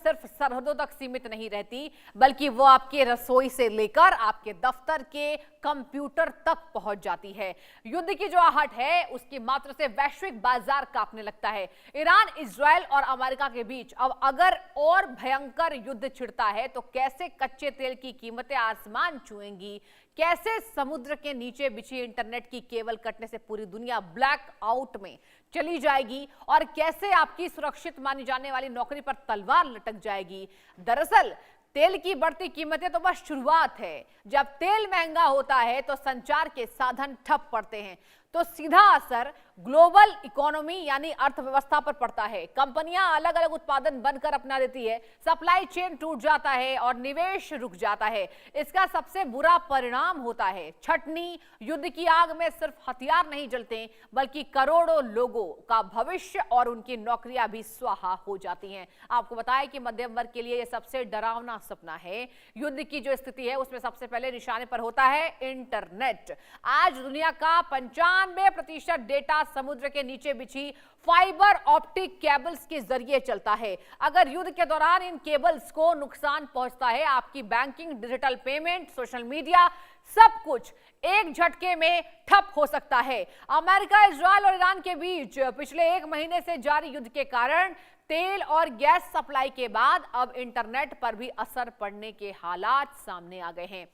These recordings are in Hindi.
सिर्फ सरहदों तक सीमित नहीं रहती, बल्कि वो आपके रसोई से लेकर आपके दफ्तर के कंप्यूटर तक पहुंच जाती है। युद्ध की जो आहट है उसकी मात्रा से वैश्विक बाजार कांपने लगता है। ईरान, इजराइल और अमेरिका के बीच अब अगर और भयंकर युद्ध छिड़ता है तो कैसे कच्चे तेल की कीमतें आसमान छुएंगी, कैसे समुद्र के नीचे बिछी इंटरनेट की केबल कटने से पूरी दुनिया ब्लैक आउट में चली जाएगी, और कैसे आपकी सुरक्षित मानी जाने वाली नौकरी पर तलवार लटक जाएगी। दरअसल तेल की बढ़ती कीमतें तो बस शुरुआत है। जब तेल महंगा होता है तो संचार के साधन ठप पड़ते हैं, तो सीधा असर ग्लोबल इकोनॉमी यानी अर्थव्यवस्था पर पड़ता है। कंपनियां अलग अलग उत्पादन बनकर अपना देती है, सप्लाई चेन टूट जाता है और निवेश रुक जाता है। इसका सबसे बुरा परिणाम होता है छटनी। युद्ध की आग में सिर्फ हथियार नहीं जलते, बल्कि करोड़ों लोगों का भविष्य और उनकी नौकरियां भी स्वाहा हो जाती हैं। आपको बताएं कि मध्यम वर्ग के लिए यह सबसे डरावना सपना है। युद्ध की जो स्थिति है उसमें सबसे पहले निशाने पर होता है इंटरनेट। आज दुनिया का 95% डेटा समुद्र के नीचे बिछी फाइबर ऑप्टिक केबल्स के जरिए चलता है। अगर युद्ध के दौरान इन केबल्स को नुकसान पहुंचता है, आपकी banking, digital payment, social media, सब कुछ एक झटके में ठप हो सकता है। अमेरिका, इजराइल और ईरान के बीच पिछले 1 महीने से जारी युद्ध के कारण तेल और गैस सप्लाई के बाद अब इंटरनेट पर भी असर पड़ने के हालात सामने आ गए हैं।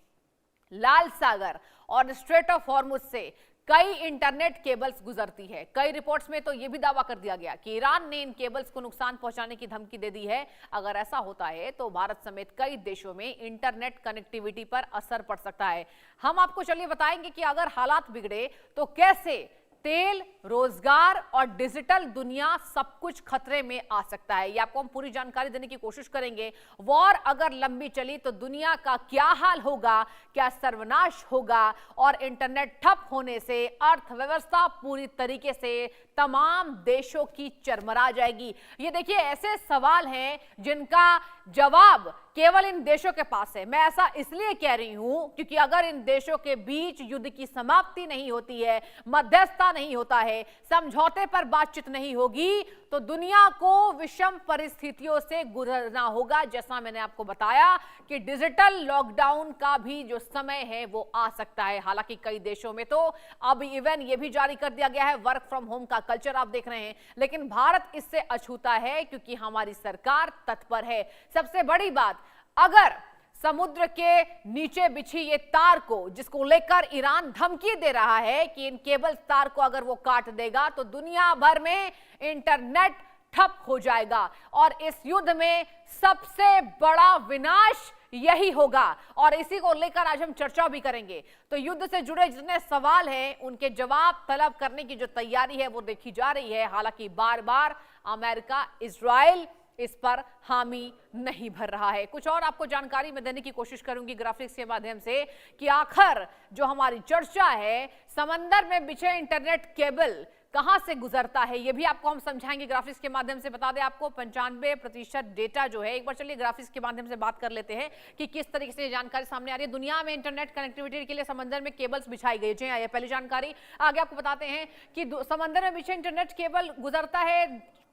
लाल सागर और स्ट्रेट ऑफ हॉर्मुज से कई इंटरनेट केबल्स गुजरती है। कई रिपोर्ट्स में तो यह भी दावा कर दिया गया कि ईरान ने इन केबल्स को नुकसान पहुंचाने की धमकी दे दी है। अगर ऐसा होता है तो भारत समेत कई देशों में इंटरनेट कनेक्टिविटी पर असर पड़ सकता है। हम आपको चलिए बताएंगे कि अगर हालात बिगड़े तो कैसे तेल, रोजगार और डिजिटल दुनिया सब कुछ खतरे में आ सकता है। ये आपको हम पूरी जानकारी देने की कोशिश करेंगे। वॉर अगर लंबी चली तो दुनिया का क्या हाल होगा, क्या सर्वनाश होगा, और इंटरनेट ठप होने से अर्थव्यवस्था पूरी तरीके से तमाम देशों की चरमरा जाएगी। ये देखिए, ऐसे सवाल हैं जिनका जवाब केवल इन देशों के पास है। मैं ऐसा इसलिए कह रही हूं क्योंकि अगर इन देशों के बीच युद्ध की समाप्ति नहीं होती है, मध्यस्थता नहीं होता है, समझौते पर बातचीत नहीं होगी, तो दुनिया को विषम परिस्थितियों से गुजरना होगा। जैसा मैंने आपको बताया कि डिजिटल लॉकडाउन का भी जो समय है वो आ सकता है। हालांकि कई देशों में तो अब इवन ये भी जारी कर दिया गया है, वर्क फ्रॉम होम का कल्चर आप देख रहे हैं, लेकिन भारत इससे अछूता है क्योंकि हमारी सरकार तत्पर है। सबसे बड़ी बात, अगर समुद्र के नीचे बिछी ये तार को, जिसको लेकर ईरान धमकी दे रहा है कि इन केबल तार को अगर वो काट देगा तो दुनिया भर में इंटरनेट ठप हो जाएगा, और इस युद्ध में सबसे बड़ा विनाश यही होगा। और इसी को लेकर आज हम चर्चा भी करेंगे। तो युद्ध से जुड़े जितने सवाल हैं उनके जवाब तलब करने की जो तैयारी है वो देखी जा रही है। हालांकि बार बार अमेरिका, इजराइल इस पर हामी नहीं भर रहा है। कुछ और आपको जानकारी मैं देने की कोशिश करूंगी ग्राफिक्स के माध्यम से कि आखिर जो हमारी चर्चा है, समंदर में बिछे इंटरनेट केबल कहां से गुजरता है, यह भी आपको हम समझाएंगे ग्राफिक्स के माध्यम से। बता दें आपको 95% डेटा जो है, एक बार चलिए ग्राफिक्स के माध्यम से बात कर लेते हैं कि किस तरीके से जानकारी सामने आ रही है। दुनिया में इंटरनेट कनेक्टिविटी के लिए समंदर में केबल्स बिछाई गई। जी हाँ, ये पहली जानकारी। आगे आपको बताते हैं कि समंदर में बिछे इंटरनेट केबल गुजरता है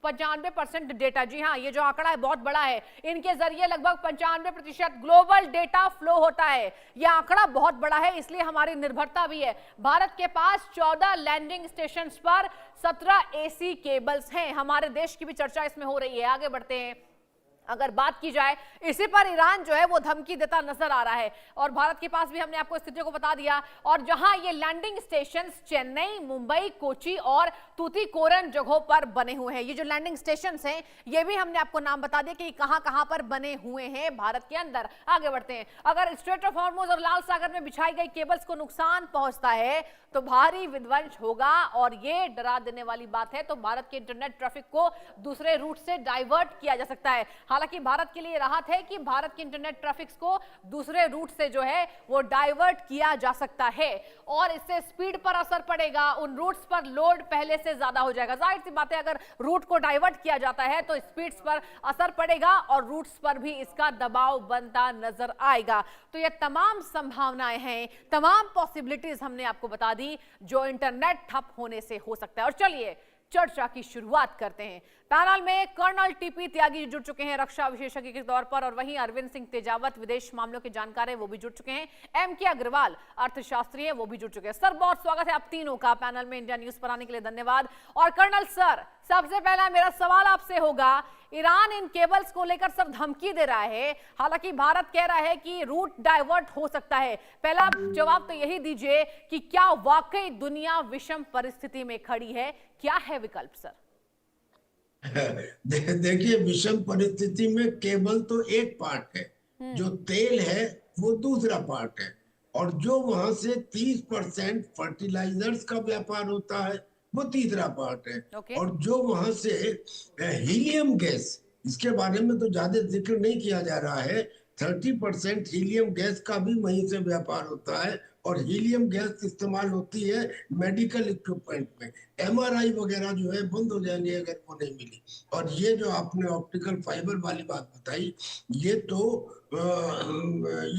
95% डेटा। जी हाँ, ये जो आंकड़ा है बहुत बड़ा है। इनके जरिए लगभग 95% ग्लोबल डेटा फ्लो होता है। यह आंकड़ा बहुत बड़ा है, इसलिए हमारी निर्भरता भी है। भारत के पास 14 लैंडिंग स्टेशन पर 17 एसी केबल्स हैं। हमारे देश की भी चर्चा इसमें हो रही है। आगे बढ़ते हैं। अगर बात की जाए, इसी पर ईरान जो है वो धमकी देता नजर आ रहा है, और भारत के पास भी हमने आपको स्थितियों को बता दिया। और जहां ये लैंडिंग स्टेशन चेन्नई, मुंबई, कोची और तूतीकोरन जगहों पर बने हुए हैं। ये जो लैंडिंग स्टेशन हैं ये भी हमने आपको नाम बता दिया कि कहां पर बने हुए हैं भारत के अंदर। आगे बढ़ते हैं। अगर स्ट्रेट ऑफ हॉर्मुज और लाल सागर में बिछाई गई केबल्स को नुकसान पहुंचता है तो भारी विध्वंस होगा, और ये डरा देने वाली बात है। तो भारत के इंटरनेट ट्रैफिक को दूसरे रूट से डाइवर्ट किया जा सकता है। हालांकि भारत के लिए राहत है कि भारत के इंटरनेट ट्रैफिक को दूसरे रूट से जो है वो डाइवर्ट किया जा सकता है, और इससे स्पीड पर असर पड़ेगा। उन रूट्स पर लोड पहले से ज्यादा हो जाएगा। जाहिर सी बात है, अगर रूट को डाइवर्ट किया जाता है तो स्पीड्स पर असर पड़ेगा और रूट्स पर भी इसका दबाव बनता नजर आएगा। तो ये तमाम संभावनाएं हैं, तमाम पॉसिबिलिटीज हमने आपको बता दी जो इंटरनेट ठप होने से हो सकता है। और चलिए चर्चा की शुरुआत करते हैं। पैनल में कर्नल टीपी त्यागी जुड़ चुके हैं रक्षा विशेषज्ञ के तौर पर, और वहीं अरविंद सिंह तेजावत विदेश मामलों के जानकार हैं, वो भी जुड़ चुके हैं। एम.के. अग्रवाल अर्थशास्त्री हैं, वो भी जुड़ चुके हैं। सर, बहुत स्वागत है आप तीनों का पैनल में। इंडिया न्यूज पर आने के लिए धन्यवाद। और कर्नल सर, सबसे पहला मेरा सवाल आपसे होगा, ईरान इन केबल्स को लेकर सब धमकी दे रहा है, हालांकि भारत कह रहा है कि रूट डाइवर्ट हो सकता है। पहला जवाब तो यही दीजिए कि क्या वाकई दुनिया विषम परिस्थिति में खड़ी है? क्या है विकल्प सर? देखिए, विषम परिस्थिति में केबल तो एक पार्ट है, जो तेल है वो दूसरा पार्ट है, और जो वहां से 30% फर्टिलाइजर्स का व्यापार होता है वो तीसरा पार्ट है। और जो वहां से हीलियम गैस, इसके बारे में तो ज्यादा जिक्र नहीं किया जा रहा है, 30% हीलियम गैस का भी वहीं से व्यापार होता है, और हीलियम गैस इस्तेमाल होती है मेडिकल इक्विपमेंट में। एमआरआई वगैरह जो है बंद हो जाएंगे अगर वो नहीं मिली। और ये जो आपने ऑप्टिकल फाइबर वाली बात बताई, ये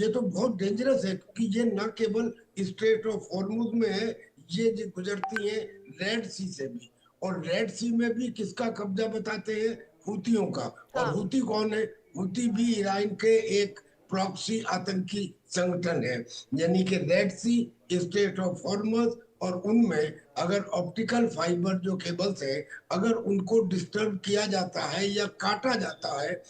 तो बहुत डेंजरस है, क्योंकि ये ना केवल स्ट्रेट ऑफ हॉर्मुज में है, ये जो गुजरती है रेड सी से भी, और रेड सी में भी किसका कब्जा बताते हैं? हुतियों का। और हुती कौन है? हुती भी ईरान के एक प्रॉक्सी आतंकी संगठन है, यानी कि red sea, strait of Hormuz, और उनमें अगर ऑप्टिकल फाइबर जो केबल्स है, अगर उनको डिस्टर्ब किया जाता है या काटा जाता है,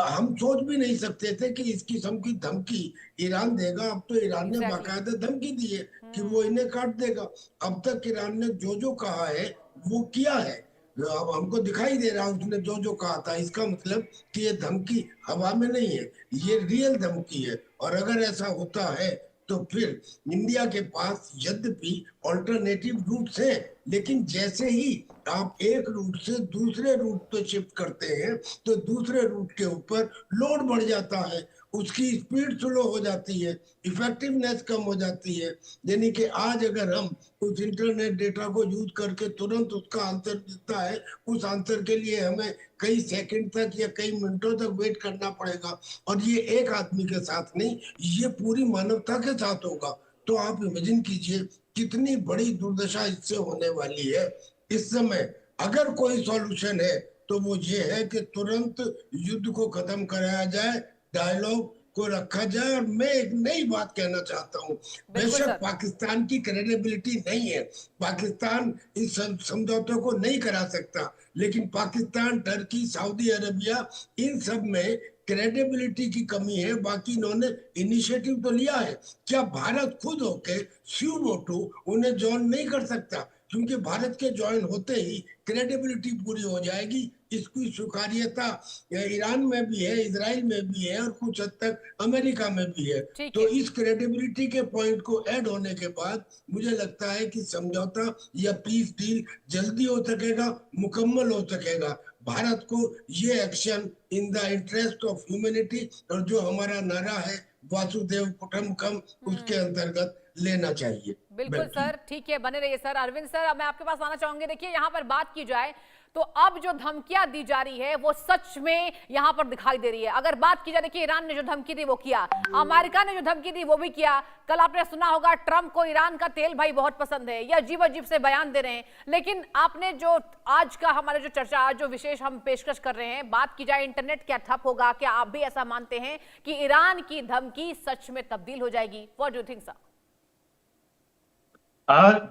हम सोच भी नहीं सकते थे कि इस किस्म की धमकी ईरान देगा। अब तो ईरान ने बाकायदा धमकी दी है कि वो इन्हें काट देगा। अब तक ईरान ने जो जो कहा है वो किया है, अब हमको दिखाई दे रहा है उसने जो जो कहा था। इसका मतलब कि ये धमकी हवा में नहीं है, ये रियल धमकी है। और अगर ऐसा होता है तो फिर इंडिया के पास यद्यपि ऑल्टरनेटिव रूट्स हैं, लेकिन जैसे ही आप एक रूट से दूसरे रूट पे शिफ्ट करते हैं तो दूसरे रूट के ऊपर लोड बढ़ जाता है, उसकी स्पीड स्लो हो जाती है, इफेक्टिवनेस कम हो जाती है। यानी कि आज अगर हम उस इंटरनेट डेटा को यूज करके तुरंत उसका आंसर मिलता है, उस आंसर के लिए हमें कई सेकंड तक या कई मिनटों तक वेट करना पड़ेगा। और ये एक आदमी के साथ नहीं, ये पूरी मानवता के साथ होगा। तो आप इमेजिन कीजिए कितनी बड़ी दुर्दशा इससे होने वाली है। इस समय अगर कोई सॉल्यूशन है तो वो ये है कि तुरंत युद्ध को खत्म कराया जाए, डायलॉग को रखा जाए। और मैं एक नई बात कहना चाहता हूँ, बेशक पाकिस्तान की क्रेडिबिलिटी नहीं है, पाकिस्तान इस समझौते को नहीं करा सकता, लेकिन पाकिस्तान, टर्की, सऊदी अरबिया, इन सब में क्रेडिबिलिटी की कमी है। बाकी इन्होंने इनिशिएटिव तो लिया है। क्या भारत खुद होके स्यूमोटो उन्हें ज्वाइन नहीं कर सकता? क्योंकि भारत के ज्वाइन होते ही क्रेडिबिलिटी पूरी हो जाएगी। इसकी स्वीकार्यता ईरान में भी है, इजराइल में भी है, और कुछ हद तक अमेरिका में भी है। तो इस क्रेडिबिलिटी के पॉइंट को ऐड होने के बाद मुझे लगता है कि समझौता या पीस डील जल्दी हो सकेगा, मुकम्मल हो सकेगा। भारत को ये action in the interest of humanity, और जो हमारा नारा है वासुदेव कुटुंबकम, उसके अंतर्गत लेना चाहिए। बिल्कुल सर, ठीक है, बने रहिए सर। अरविंद सर, अब मैं आपके पास आना चाहूंगी। देखिए, यहाँ पर बात की जाए तो अब जो धमकियां दी जा रही है वो सच में यहां पर दिखाई दे रही है। अगर बात की जाए, देखिए, ईरान ने जो धमकी दी वो किया, अमेरिका ने जो धमकी दी वो भी किया। कल आपने सुना होगा ट्रंप को ईरान का तेल भाई बहुत पसंद है, या अजीब अजीब से बयान दे रहे हैं। लेकिन आपने जो आज का हमारे जो चर्चा, आज जो विशेष हम पेशकश कर रहे हैं, बात की जाए इंटरनेट क्या ठप होगा, क्या आप भी ऐसा मानते हैं कि ईरान की धमकी सच में तब्दील हो जाएगी? What do you think sir?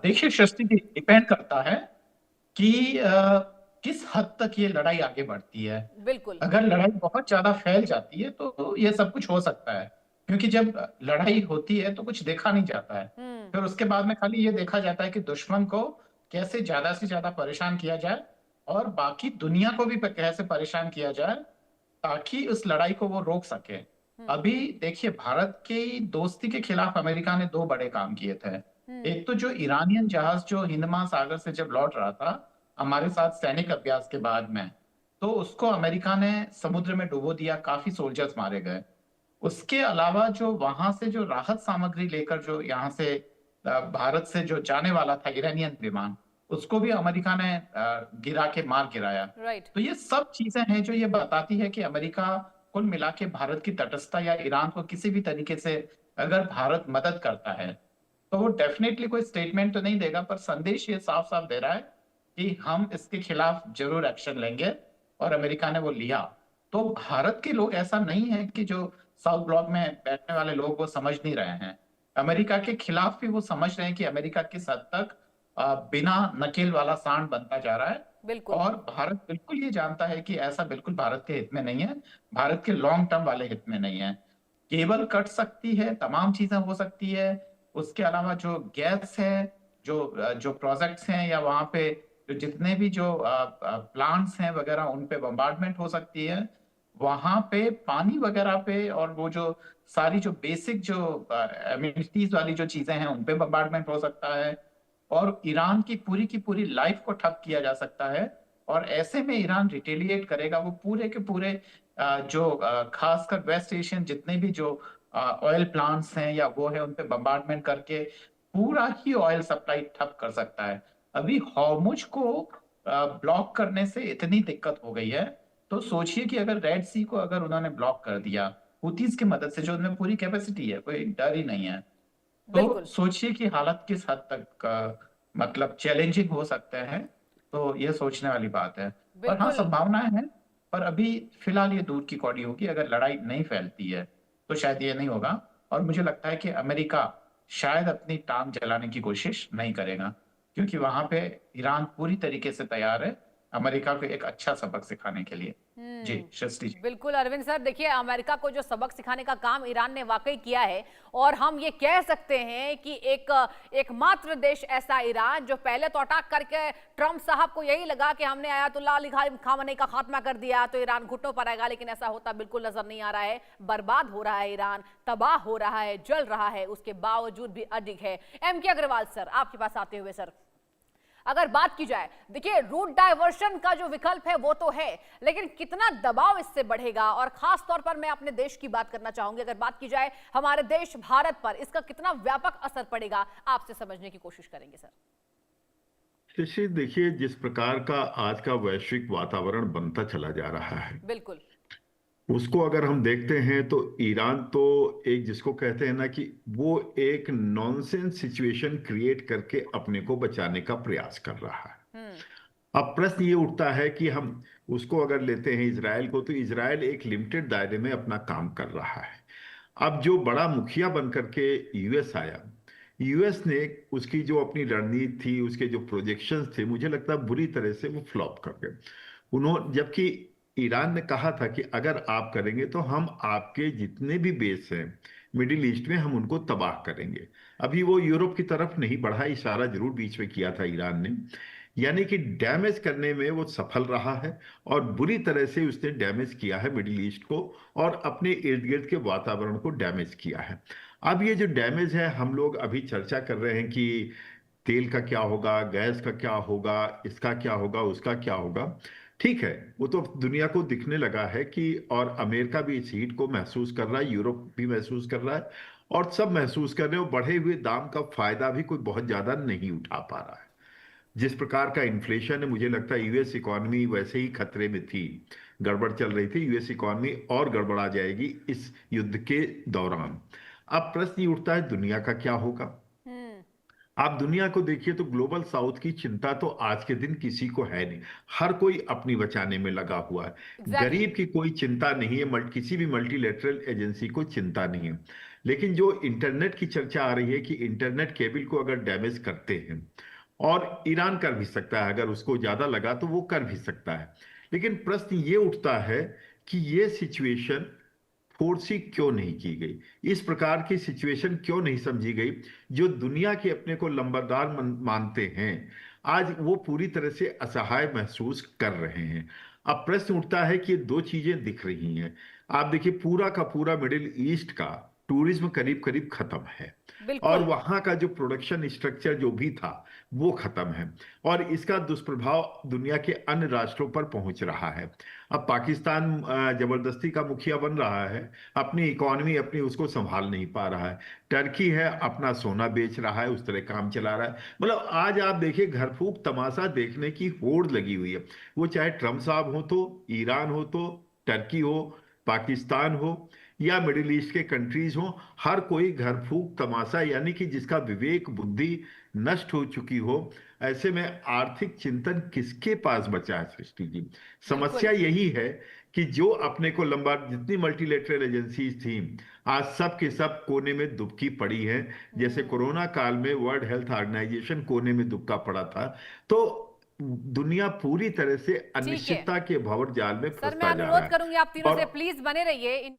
देखिए शस्त्री, डिपेंड करता है कि किस हद तक ये लड़ाई आगे बढ़ती है। बिल्कुल। अगर लड़ाई बहुत ज्यादा फैल जाती है तो ये सब कुछ हो सकता है, क्योंकि जब लड़ाई होती है तो कुछ देखा नहीं जाता है। फिर उसके बाद में खाली ये देखा जाता है कि दुश्मन को कैसे ज्यादा से ज्यादा परेशान किया जाए और बाकी दुनिया को भी कैसे परेशान किया जाए ताकि उस लड़ाई को वो रोक सके। अभी देखिए, भारत की दोस्ती के खिलाफ अमेरिका ने 2 बड़े काम किए थे। एक तो जो ईरानियन जहाज जो हिंद महासागर से जब लौट रहा था हमारे साथ सैनिक अभ्यास के बाद में, तो उसको अमेरिका ने समुद्र में डुबो दिया, काफी सोल्जर्स मारे गए। उसके अलावा जो वहां से जो राहत सामग्री लेकर जो यहाँ से भारत से जो जाने वाला था ईरानियन विमान, उसको भी अमेरिका ने गिरा के मार गिराया। तो ये सब चीजें हैं जो ये बताती है कि अमेरिका कुल मिला के भारत की तटस्थता या ईरान को किसी भी तरीके से अगर भारत मदद करता है तो वो डेफिनेटली कोई स्टेटमेंट तो नहीं देगा, पर संदेश ये साफ साफ दे रहा है कि हम इसके खिलाफ जरूर एक्शन लेंगे, और अमेरिका ने वो लिया। तो भारत के लोग ऐसा नहीं है कि जो साउथ ब्लॉक में बैठने वाले लोग वो समझ नहीं रहे हैं, अमेरिका के खिलाफ भी वो समझ रहे हैं कि अमेरिका किस हद तक बिना नकेल वाला सांड बनता जा रहा है। बिल्कुल। और भारत बिल्कुल ये जानता है कि ऐसा बिल्कुल भारत के हित में नहीं है, भारत के लॉन्ग टर्म वाले हित में नहीं है। केबल कट सकती है, तमाम चीजें हो सकती है, उसके अलावा जो गैस है, जो जो प्रोजेक्ट्स हैं, या वहां पे जो जितने भी जो प्लांट्स हैं वगैरह, उन पे बम्बार्डमेंट हो सकती है, वहां पे पानी वगैरह पे, और वो जो सारी जो बेसिक जो एमिनिटीज वाली जो चीजें हैं उन पे बम्बार्डमेंट हो सकता है, और ईरान की पूरी लाइफ को ठप किया जा सकता है। और ऐसे में ईरान रिटेलिएट करेगा, वो पूरे के पूरे जो खासकर वेस्ट एशियन जितने भी जो ऑयल प्लांट्स हैं या वो है, उन पे बम्बार्डमेंट करके पूरा ही ऑयल सप्लाई ठप कर सकता है। अभी हॉर्मुज को ब्लॉक करने से इतनी दिक्कत हो गई है, तो सोचिए कि अगर रेड सी को अगर उन्होंने ब्लॉक कर दिया हुतीज की मदद से, जो उनमें पूरी कैपेसिटी है, कोई डर ही नहीं है, तो बिल्कुल। सोचिए कि हालत किस हद तक मतलब चैलेंजिंग हो सकते हैं। तो ये सोचने वाली बात है। पर हाँ, बिल्कुल। संभावनाएं हैं, पर अभी फिलहाल ये दूर की कौड़ी होगी। अगर लड़ाई नहीं फैलती है तो शायद ये नहीं होगा, और मुझे लगता है कि अमेरिका शायद अपनी टांग जलाने की कोशिश नहीं करेगा, क्योंकि वहां पे ईरान पूरी तरीके से तैयार है अमेरिका को एक अच्छा सबक सिखाने के लिए। जी सृष्टि जी। बिल्कुल अरविंद सर, देखिए अमेरिका को जो सबक सिखाने का काम ईरान ने वाकई किया है, और हम ये कह सकते हैं कि एकमात्र देश ऐसा ईरान जो पहले तो अटैक करके ट्रंप साहब को यही लगा कि हमने आयतुल्लाह अली खामेनी का खात्मा कर दिया तो ईरान घुटनों पर आएगा, लेकिन ऐसा होता बिल्कुल नजर नहीं आ रहा है। बर्बाद हो रहा है ईरान, तबाह हो रहा है, जल रहा है, उसके बावजूद भी अडिग है। एम के अग्रवाल सर, आपके पास आते हुए सर, अगर बात की जाए, देखिए रूट डायवर्शन का जो विकल्प है वो तो है, लेकिन कितना दबाव इससे बढ़ेगा, और खास तौर पर मैं अपने देश की बात करना चाहूंगी, अगर बात की जाए हमारे देश भारत पर इसका कितना व्यापक असर पड़ेगा, आपसे समझने की कोशिश करेंगे सर। शशि, देखिए जिस प्रकार का आज का वैश्विक वातावरण बनता चला जा रहा है, बिल्कुल। उसको अगर हम देखते हैं तो ईरान तो एक, जिसको कहते हैं ना, कि वो एक नॉनसेंस सिचुएशन क्रिएट करके अपने को बचाने का प्रयास कर रहा है। अब प्रश्न ये उठता है कि हम उसको अगर लेते हैं इजराइल को, तो इजराइल एक लिमिटेड दायरे में अपना काम कर रहा है। अब जो बड़ा मुखिया बन करके यूएस आया, यूएस ने उसकी जो अपनी रणनीति थी, उसके जो प्रोजेक्शंस थे, मुझे लगता है बुरी तरह से वो फ्लॉप कर गए। उन्होंने, जबकि ईरान ने कहा था कि अगर आप करेंगे तो हम आपके जितने भी बेस हैं मिडिल ईस्ट में, हम उनको तबाह करेंगे। अभी वो यूरोप की तरफ नहीं बढ़ा, इशारा जरूर बीच में किया था ईरान ने, यानी कि डैमेज करने में वो सफल रहा है, और बुरी तरह से उसने डैमेज किया है मिडिल ईस्ट को, और अपने इर्द गिर्द के वातावरण को डैमेज किया है। अब ये जो डैमेज है, हम लोग अभी चर्चा कर रहे हैं कि तेल का क्या होगा, गैस का क्या होगा, इसका क्या होगा, उसका क्या होगा। ठीक है, वो तो दुनिया को दिखने लगा है कि, और अमेरिका भी इस हीट को महसूस कर रहा है, यूरोप भी महसूस कर रहा है, और सब महसूस कर रहे हैं, और बढ़े हुए दाम का फायदा भी कोई बहुत ज्यादा नहीं उठा पा रहा है। जिस प्रकार का इन्फ्लेशन है, मुझे लगता है यूएस इकोनॉमी वैसे ही खतरे में थी, गड़बड़ चल रही थी, यूएस इकोनॉमी और गड़बड़ा जाएगी इस युद्ध के दौरान। अब प्रश्न ये उठता है, दुनिया का क्या होगा। आप दुनिया को देखिए तो ग्लोबल साउथ की चिंता तो आज के दिन किसी को है नहीं, हर कोई अपनी बचाने में लगा हुआ है। गरीब की कोई चिंता नहीं है, किसी भी मल्टीलेटरल एजेंसी को चिंता नहीं है। लेकिन जो इंटरनेट की चर्चा आ रही है कि इंटरनेट केबल को अगर डैमेज करते हैं, और ईरान कर भी सकता है, अगर उसको ज्यादा लगा तो वो कर भी सकता है, लेकिन प्रश्न ये उठता है कि ये सिचुएशन फोर्सी क्यों नहीं की गई, इस प्रकार की सिचुएशन क्यों नहीं समझी गई। जो दुनिया के अपने को लंबरदार मानते हैं, आज वो पूरी तरह से असहाय महसूस कर रहे हैं। अब प्रश्न उठता है कि ये दो चीजें दिख रही हैं। आप देखिए, पूरा का पूरा मिडिल ईस्ट का टूरिज्म करीब करीब खत्म है, और वहां का जो प्रोडक्शन स्ट्रक्चर जो भी था वो खत्म है, और इसका दुष्प्रभाव दुनिया के अन्य राष्ट्रों पर पहुंच रहा है। अब पाकिस्तान जबरदस्ती का मुखिया बन रहा है, अपनी इकोनॉमी अपनी उसको संभाल नहीं पा रहा है। टर्की है, अपना सोना बेच रहा है, उस तरह काम चला रहा है। मतलब आज आप देखिए, घर फूक तमाशा देखने की होड़ लगी हुई है। वो चाहे ट्रंप साहब हो, तो ईरान हो, तो टर्की हो, पाकिस्तान हो, या मिडिल ईस्ट के कंट्रीज हो, हर कोई घर फूक तमाशा, यानी कि जिसका विवेक बुद्धि नष्ट हो चुकी हो, ऐसे में आर्थिक चिंतन किसके पास बचा है सृष्टि जी? समस्या यही है कि जो अपने को लंबा, जितनी मल्टीलेटरल एजेंसीज थी, आज सब के सब कोने में दुबकी पड़ी है। जैसे कोरोना काल में वर्ल्ड हेल्थ ऑर्गेनाइजेशन कोने में दुबका पड़ा था, तो दुनिया पूरी तरह से ठीक है अनिश्चितता के भंवर जाल में सर, मैं फंसता जा रहा अनुरोध है। करूंगी आप तीनों और से प्लीज बने रहिए।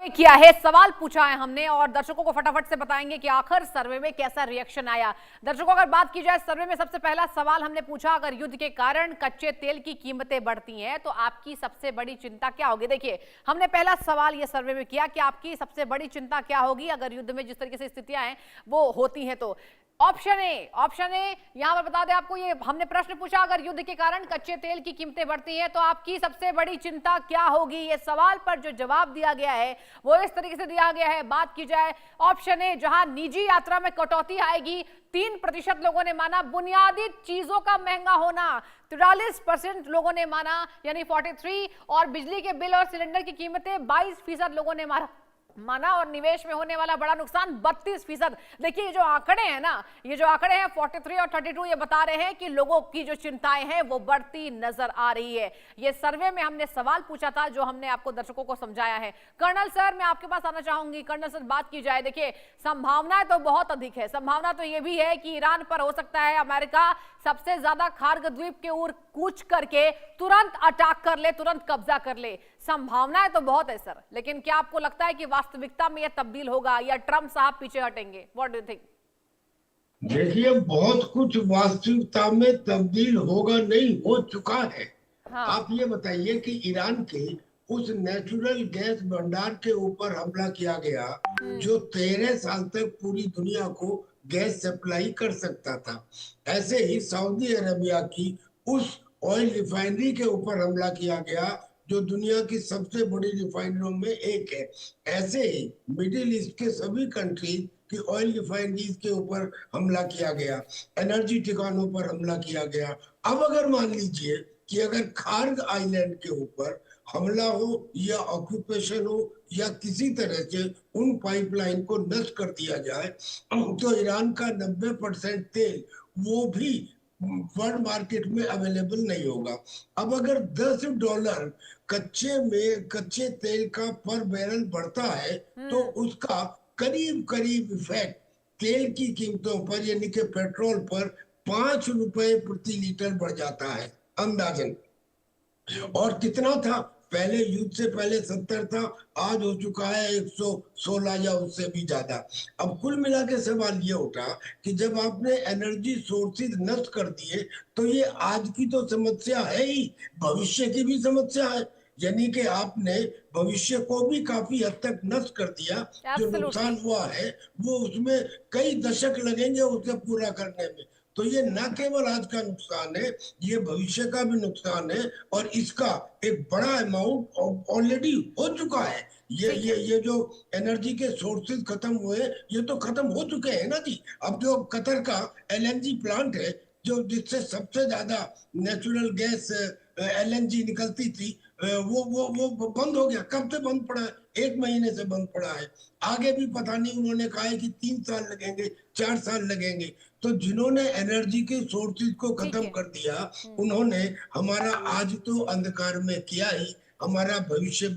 किया है, सवाल पूछा है हमने और दर्शकों को फटाफट से बताएंगे कि आखिर सर्वे में कैसा रिएक्शन आया। दर्शकों, अगर बात की जाए सर्वे में, सबसे पहला सवाल हमने पूछा, अगर युद्ध के कारण कच्चे तेल की कीमतें बढ़ती हैं तो आपकी सबसे बड़ी चिंता क्या होगी। देखिए, हमने पहला सवाल ये सर्वे में किया कि आपकी सबसे बड़ी चिंता क्या होगी अगर युद्ध में जिस तरीके से स्थितियां हैं वो होती हैं तो। ऑप्शन ए यहां पर बता दें आपको, ये हमने प्रश्न पूछा, अगर युद्ध के कारण कच्चे तेल की कीमतें बढ़ती हैं तो आपकी सबसे बड़ी चिंता क्या होगी। ये सवाल पर जो जवाब दिया गया है वो इस तरीके से दिया गया है। बात की जाए ऑप्शन ए, जहां निजी यात्रा में कटौती आएगी, 3% लोगों ने माना। बुनियादी चीजों का महंगा होना, 43% लोगों ने माना, यानी 43। और बिजली के बिल और सिलेंडर की कीमतें 22% लोगों ने माना। और निवेश में होने वाला बड़ा नुकसान 32%। देखिए, ये जो आंकड़े हैं ना, ये जो आंकड़े हैं 43 और 32, ये बता रहे हैं कि लोगों की जो चिंताएं हैं वो बढ़ती नजर आ रही है। ये सर्वे में हमने सवाल पूछा था जो हमने आपको दर्शकों को समझाया है। कर्नल सर, मैं आपके पास आना चाहूंगी। कर्नल सर, बात की जाए, देखिए संभावनाएं तो बहुत अधिक है। संभावना तो ये भी है कि ईरान पर हो सकता है अमेरिका सबसे ज्यादा खार्ग द्वीप के ओर कूच करके तुरंत अटैक कर ले, तुरंत कब्जा कर ले। संभावनाएं तो बहुत है सर, लेकिन क्या आपको लगता है कि वास्तविकता में यह तब्दील होगा या ट्रंप साहब पीछे हटेंगे? What do you think? देखिए, बहुत कुछ वास्तविकता में तब्दील होगा, नहीं हो चुका है। हाँ। आप ये बताइए कि ईरान के उस नेचुरल गैस भंडार के ऊपर हमला किया गया जो 13 साल तक पूरी दुनिया को गैस सप्लाई कर सकता था। ऐसे ही सऊदी अरेबिया की उस ऑयल रिफाइनरी के ऊपर हमला किया गया जो दुनिया की सबसे बड़ी रिफाइनरियों में एक है। ऐसे ही मिडिल ईस्ट के सभी कंट्रीज की ऑयल रिफाइनरीज के ऊपर हमला किया गया, एनर्जी ठिकानों पर हमला किया गया। अब अगर मान लीजिए कि अगर खार्ग आइलैंड के ऊपर हमला हो या ऑक्यूपेशन हो या किसी तरह से उन पाइपलाइन को नष्ट कर दिया जाए तो ईरान का 90% तेल वो भी वर्ल्ड मार्केट में अवेलेबल नहीं होगा। अब अगर $10 कच्चे तेल का पर बैरल बढ़ता है तो उसका करीब करीब इफेक्ट तेल की कीमतों पर, यानी कि पेट्रोल पर 5 रुपए प्रति लीटर बढ़ जाता है अंदाजन। और कितना था पहले, युद्ध से पहले 70 था, आज हो चुका है 116 या उससे भी ज्यादा। अब कुल मिला के सवाल ये उठा कि जब आपने एनर्जी सोर्सेज नष्ट कर दिए तो ये आज की तो समस्या है ही, भविष्य की भी समस्या है। यानी कि आपने भविष्य को भी काफी हद तक नष्ट कर दिया। जो नुकसान हुआ है वो उसमें कई दशक लगेंगे उसे पूरा करने में। तो ये न केवल आज का नुकसान है, ये भविष्य का भी नुकसान है और इसका एक बड़ा अमाउंट ऑलरेडी हो चुका है। ये जो एनर्जी के सोर्सेज खत्म हुए, ये तो खत्म हो चुके हैं ना जी। अब जो कतर का LNG प्लांट है, जो जिससे सबसे ज्यादा नेचुरल गैस LNG निकलती थी, वो बंद हो गया। कब से बंद पड़ा है? 1 महीने से बंद पड़ा है। आगे भी पता नहीं, उन्होंने कहा है कि 3 साल लगेंगे, 4 साल लगेंगे। तो जिन्होंने एनर्जी के सोर्सेज को खत्म कर दिया, उन्होंने हमारा आज तो अंधकार में किया ही, हमारा भविष्य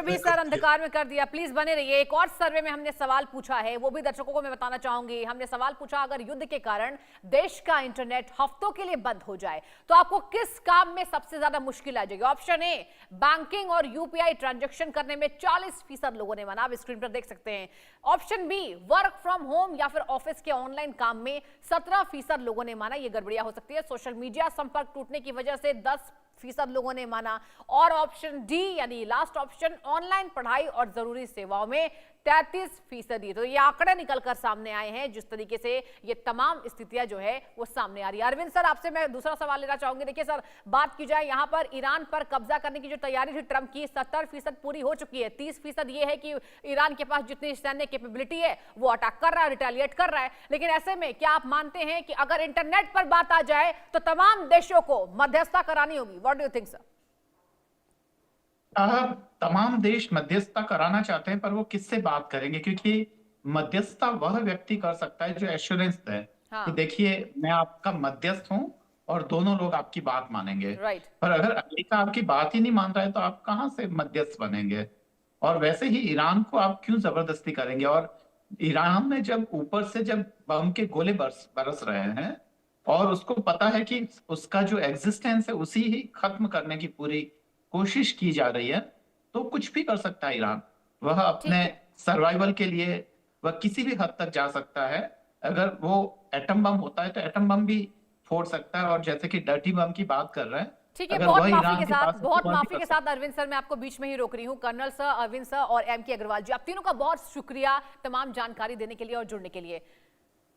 भी सर अंधकार में कर दिया। प्लीज बने रहिए। एक और सर्वे में हमने सवाल पूछा है, वो भी दर्शकों को मैं बताना चाहूंगी। हमने सवाल पूछा, अगर युद्ध के कारण देश का इंटरनेट हफ्तों के लिए बंद हो जाए तो आपको किस काम में सबसे ज्यादा मुश्किल आ जाएगी। ऑप्शन ए, बैंकिंग और यूपीआई ट्रांजैक्शन करने में 40% लोगों ने माना, आप स्क्रीन पर देख सकते हैं। Option B, work from home या फिर ऑफिस के ऑनलाइन काम में 17% लोगों ने माना, ये गड़बड़ियां हो सकती है। सोशल मीडिया संपर्क टूटने की वजह से 10% लोगों ने माना। और ऑप्शन डी यानी लास्ट ऑप्शन, ऑनलाइन पढ़ाई और जरूरी सेवाओं में 33%। तो ये आंकड़े निकलकर सामने आए हैं जिस तरीके से ये तमाम स्थितियां जो है वो सामने आ रही है। अरविंद सर, आपसे मैं दूसरा सवाल लेना चाहूंगी। देखिए सर, बात की जाए यहाँ पर ईरान पर कब्जा करने की जो तैयारी थी ट्रंप की, 70% पूरी हो चुकी है। 30% ये है कि ईरान के पास जितनी सैन्य कैपेबिलिटी है वो अटैक कर रहा है, रिटेलिएट कर रहा है। लेकिन ऐसे में क्या आप मानते हैं कि अगर इंटरनेट पर बात आ जाए तो तमाम देशों को मध्यस्थता करानी होगी? What do you think sir? तमाम देश मध्यस्थता कराना चाहते हैं, पर वो किससे बात करेंगे? क्योंकि मध्यस्थता वह व्यक्ति कर सकता है जो एश्योरेंस है हाँ। कि देखिए मैं आपका मध्यस्थ हूँ और दोनों लोग आपकी बात मानेंगे। राइट। पर अगर अमेरिका आपकी बात ही नहीं मान रहा है तो आप कहाँ से मध्यस्थ बनेंगे? और वैसे ही ईरान को आप क्यों जबरदस्ती करेंगे? और ईरान में जब ऊपर से जब बम के गोले बरस रहे हैं और उसको पता है कि उसका जो एग्जिस्टेंस है उसी ही खत्म करने की पूरी कोशिश की जा रही है, तो कुछ भी कर सकता है ईरान। वह ठीक अपने है। सर्वाइवल के लिए वह किसी भी हद तक जा सकता है। अगर वो एटम बम होता है तो एटम बम भी फोड़ सकता है, और जैसे कि डर्टी बम की बात कर रहे हैं, ठीक है, अगर बहुत वह माफी ईरान के के साथ, पास है तो बहुत वह भी माफी कर के सकता साथ अरविंद सर, मैं आपको बीच में ही रोक रही हूँ। कर्नल सर, अरविंद सर और एम.के. अग्रवाल जी, आप तीनों का बहुत शुक्रिया तमाम जानकारी देने के लिए और जुड़ने के लिए।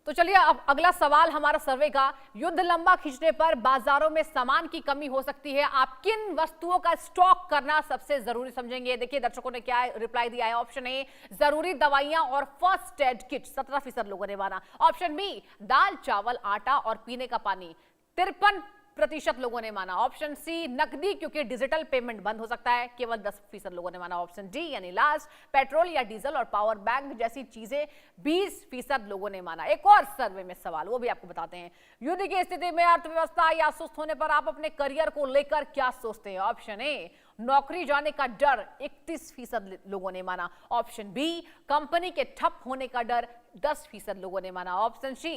तो चलिए अब अगला सवाल हमारा सर्वे का, युद्ध लंबा खींचने पर बाजारों में सामान की कमी हो सकती है, आप किन वस्तुओं का स्टॉक करना सबसे जरूरी समझेंगे? देखिए दर्शकों ने क्या रिप्लाई दिया है। ऑप्शन ए जरूरी दवाइयां और फर्स्ट एड किट 17% लोगों ने माना। ऑप्शन बी दाल चावल आटा और पीने का पानी 53% लोगों ने माना। ऑप्शन सी नकदी क्योंकि डिजिटल पेमेंट बंद हो सकता है, केवल 10% लोगों ने माना। ऑप्शन डी यानी लास्ट पेट्रोल या डीजल और पावर बैंक जैसी चीजें 20% लोगों ने माना। एक और सर्वे में सवाल, वो भी आपको बताते हैं। युद्ध की स्थिति में अर्थव्यवस्था या सुस्त होने पर आप अपने करियर को लेकर क्या सोचते हैं? ऑप्शन ए नौकरी जाने का डर 31% लोगों ने माना। ऑप्शन बी कंपनी के ठप होने का डर 10% लोगों ने माना। ऑप्शन सी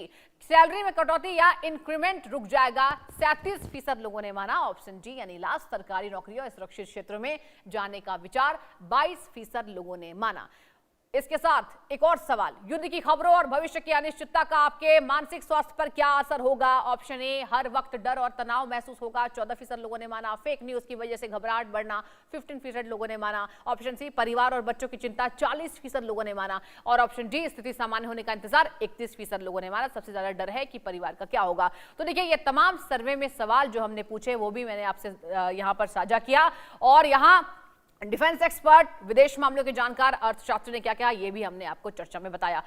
सैलरी में कटौती या इंक्रीमेंट रुक जाएगा 37% लोगों ने माना। ऑप्शन डी यानी लास्ट सरकारी नौकरियों या सुरक्षित क्षेत्रों में जाने का विचार 22% लोगों ने माना। इसके साथ एक और सवाल, युद्ध की खबरों और भविष्य की अनिश्चितता का आपके मानसिक स्वास्थ्य पर क्या असर होगा? ऑप्शन ए हर वक्त डर और तनाव महसूस होगा, 14% लोगों ने माना। फेक न्यूज की वजह से घबराहट बढ़ना 15% लोगों ने माना। ऑप्शन सी परिवार और बच्चों की चिंता 40% लोगों ने माना। और ऑप्शन डी स्थिति सामान्य होने का इंतजार 31% लोगों ने माना। सबसे ज्यादा डर है कि परिवार का क्या होगा। तो देखिए ये तमाम सर्वे में सवाल जो हमने पूछे वो भी मैंने आपसे यहाँ पर साझा किया, और यहाँ डिफेंस एक्सपर्ट, विदेश मामलों के जानकार, अर्थशास्त्री ने क्या कहा ये भी हमने आपको चर्चा में बताया।